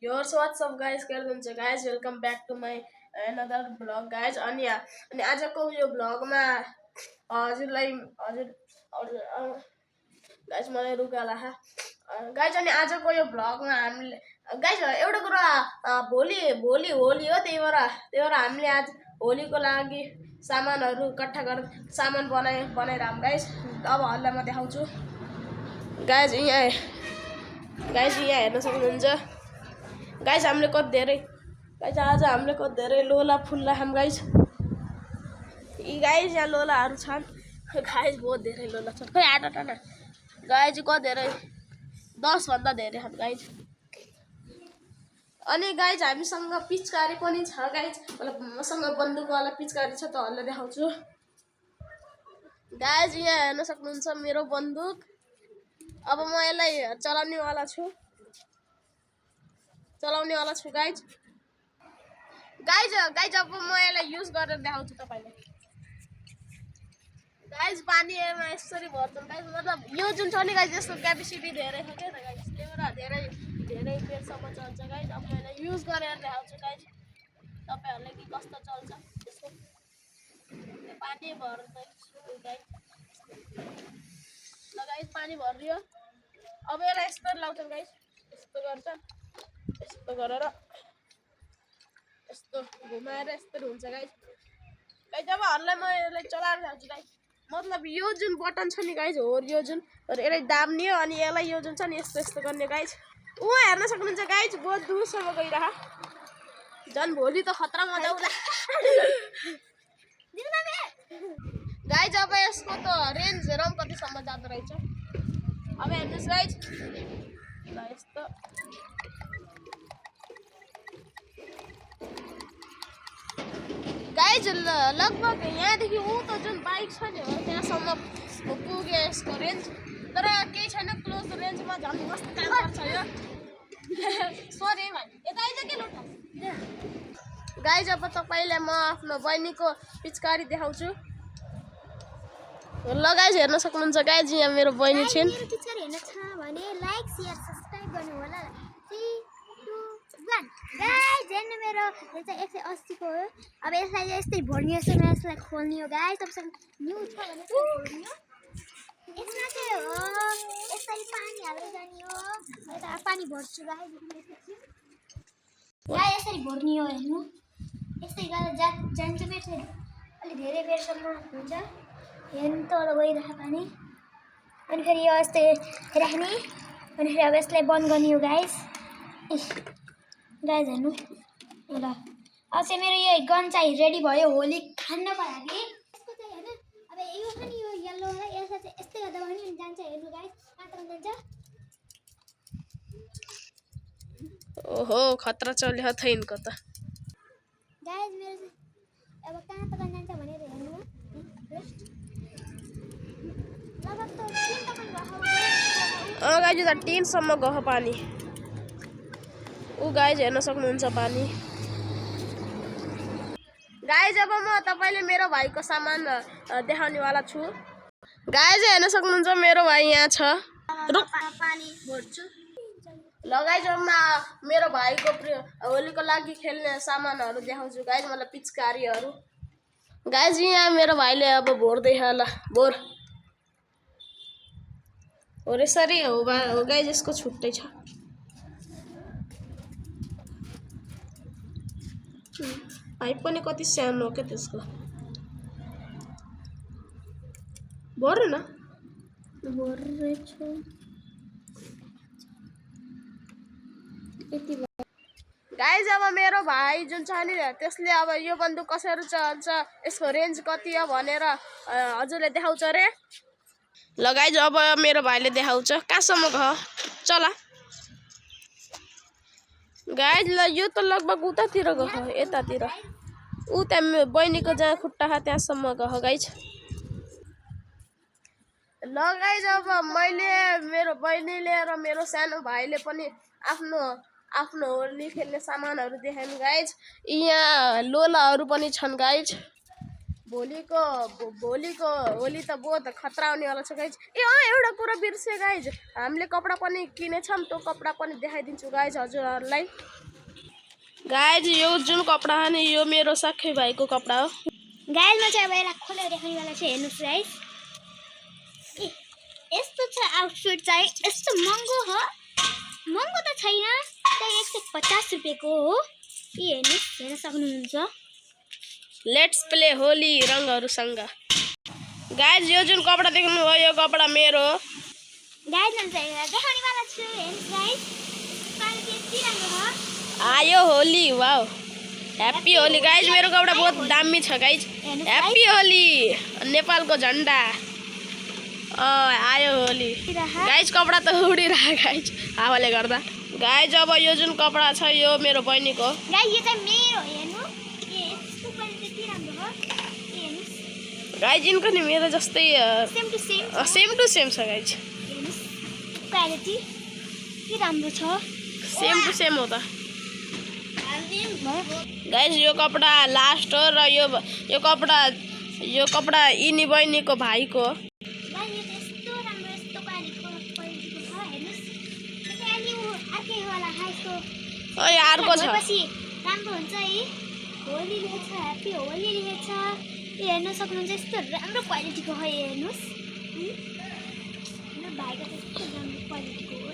Yours what's up guys guys welcome back to my another vlog guys अनि आजको यो भ्लगमा हजुरलाई हजुर गाइस मलाई रुगाला गाइस अनि आजको यो भ्लगमा हामीले गाइस एउटा कुरा भोलि भोलि होली हो त्यही भएर हामीले आज होलीको लागि सामानहरू इकट्ठा गरेर सामान बनाएर हाम गाइस अब हल्ला म देखाउँछु गाइस यहाँ हेर्न सक्नुहुन्छ गाइस हामीले कति धेरै गाइस आज हामीले कति धेरै लोला फुल्ला हाम गाइस यी गाइस यहाँ लोलाहरू छन् गाइस बहुत धेरै लोला छन् खै आटा टाटा गाइस कति धेरै 10 भन्दा धेरै छन् गाइस अनि गाइस हामीसँग पिचकारी पनि छ गाइस मतलब मसँग बन्दुकवाला पिचकारी छ त हल्ला देखाउँछु गाइस यहाँ हेर्न सक्नुहुन्छ मेरो बन्दुक अब म यसलाई चलाउने वाला छु गाइस अब म यसलाई युज गरेर देखाउँछु तपाईलाई गाइस पानीमा यसरी भर्छन् गाइस मतलब यो जुन छ नि गाइस यसको क्यापेसिटी धेरै छ के त गाइस त्यही भएर धेरै धेरै बेरसम्म चल्छ गाइस अब म यसलाई युज गरेर देखाउँछु गाइस तपाईहरुले के कस्तो चल्छ यसको पानी भर्दैछु गाइस ल गाइस पानी भरियो अब यसलाई यस्तो लाउँछन् गाइस यस्तो गर्छन् यस्तो गरेर यस्तो घुमाएर यस्तो हुन्छ गाइस जब हल्ला म यसलाई चलाएर जान्छु गाइस मतलब यो जुन बटन छ नि गाइस हो यो जुन यसलाई दाब्ने हो अनि यसलाई यो जुन छ नि यस्तो यस्तो गर्ने गाइस हेर्न सक्नुहुन्छ गाइस बहुत दूरसम्म गइरहा झन् भोलि त खतरा मजा आउला गाइस अब यसको त रेन्ज हेरौँ कतिसम्म जाँदो रहेछ अब हेर्नुहोस् गाइस ल यस्तो गाइस लगभग यहाँदेखि ऊ त जुन बाइक छ नि हो त्यहाँसम्म पुग्यो यसको रेन्ज तर केही छैन क्लोज रेन्जमा झन् कस्तो काम गर्छ यो सरी भाइ यता आइज के लुटा गाइस अब तपाईलाई म आफ्नो बहिनीको पिचकारी देखाउँछु ल गाइस हेर्न सक्नुहुन्छ गाइस यहाँ मेरो बहिनी छिन् मेरो पिचकारी हेर्न छ भने लाइक शेयर सब्स्क्राइब गर्नु होला 3 2 1 गाइस हेर्नु मेरो यो चाहिँ 180 को हो अब यसलाई यस्तै भर्नी यसो यसलाई खोल्नी हो गाइस तपाईसँग न्यू छ भने खोल्नी हो यसमा चाहिँ हो यसरी पानी हालेर जानी हो यता पानी भर्छु गाइस गाइस यसरी भर्नी हो हेर्नु यस्तै गरेर जान्छ फेरि अलि धेरै बेरसम्म हुन्छ हेर्नु तल गइरहेको पानी अनि फेरि यो यस्तै राख्ने अनि फेरि अब यसलाई बन्द गर्ने हो गाइस गाइस हेर्नु ल अब चाहिँ मेरो यो गन चाहिँ रेडी भयो होली खानको लागि यसको चाहिँ हैन अब यो छ नि यो येल्लो है यसलाई चाहिँ यस्तै गर्दा पनि जान्छ हेर्नु गाइस कहाँ जान्छ ओहो खतरा चल्यो छ इनको त गाइस मेरो अब कहाँ जान्छ भनेर हेर्नु गाइस त 3 सम्म गयो पानी गाइस हेर्न सक्नुहुन्छ पानी गाइस अब म तपाईले मेरो भाइको सामान देखाउने वाला छु गाइस हेर्न सक्नुहुन्छ मेरो भाइ यहाँ छ रुक पानी भर्छु ल गाइस अब म मेरो भाइको होलीको लागि खेल्ने सामानहरू देखाउँछु गाइस मलाई पिचकारीहरू गाइस यहाँ मेरो भाइले अब भर्दै होला बोर हो यसरी हो गाइस यसको छुट्टै छ पाइप पनि कति सानो हो के त्यसको भर्नु न भर्छु यति गाइस अब मेरो भाइ जुन छ नि त्यसले अब यो बन्दुक कसरी चल्छ यसको रेन्ज कति हो भनेर हजुरले देखाउँछ रे ल गाइस अब मेरो भाइले देखाउँछ कहाँसम्म गयो चला गाइस ल यो त लगभग उतातिर गयो यतातिर उता बहिनीको जहाँ खुट्टा छ त्यहाँसम्म गयो गाइस ल गाइस अब मैले मेरो बहिनीले र मेरो सानो भाइले पनि आफ्नो होली खेल्ने सामानहरू देखाउनु गाइस यहाँ लोलाहरू पनि छन् गाइस भोलिको होली त बहुत खतरा हुनेवाला छ गाइज। ए एउटा कुरा बिर्से गाइज, हामीले कपडा पनि किनेछौँ, त्यो कपडा पनि देखाइदिन्छु गाइज हजुरहरूलाई। गाइज यो जुन कपडा हो नि यो मेरो साख्य भाइको कपडा हो गाइज। म चाहिँ अब यसलाई खोलेर देखाउनेवाला छु, हेर्नुहोस् गाइज। यस्तो छ आउटफिट चाहिँ, यस्तो महँगो हो, महँगो त छैन, त्यही 150 रुपियाँको हो। हेर्नुहोस्, हेर्न सक्नुहुन्छ। लेट्स प्ले होली रङहरूसँग। गाइज यो जुन कपडा देख्नु हो यो कपडा मेरो हो गाइज। म चाहिँ देखाउनेवाला छु, हेर्नुहोस् गाइज, क्वालिटी यति राम्रो हो। आयो Holi, wow happy Holi guys. मेरो कपडा बहुत दामी छ गाइज। ह्याप्पी होली नेपालको झन्डा आयो होली गाइज। कपडा त उडिरह गाइज हावाले गर्दा। गाइज अब यो जुन कपडा छ यो मेरो बहिनीको गाइज। यो चाहिँ मेरो, हेर्नु यसको क्वालिटी यति राम्रो हो, हेर्नुहोस् गाइज। यिनको नि मेरो जस्तै सेम टु सेम छ गाइज। हेर्नुहोस् क्वालिटी के राम्रो छ, सेम टु सेम हो त गाइज। यो कपडा लास्ट हो र यो कपडा यिनी बहिनीको भाइको हो। अर्को छ राम्रो हुन्छ है। होली लेखेको छ, ह्याप्पी होली लेखेको छ, हेर्न सक्नुहुन्छ। यस्तो राम्रो क्वालिटीको हो, हेर्नुहोस्। मेरो भाइको त्यस्तो राम्रो क्वालिटीको हो।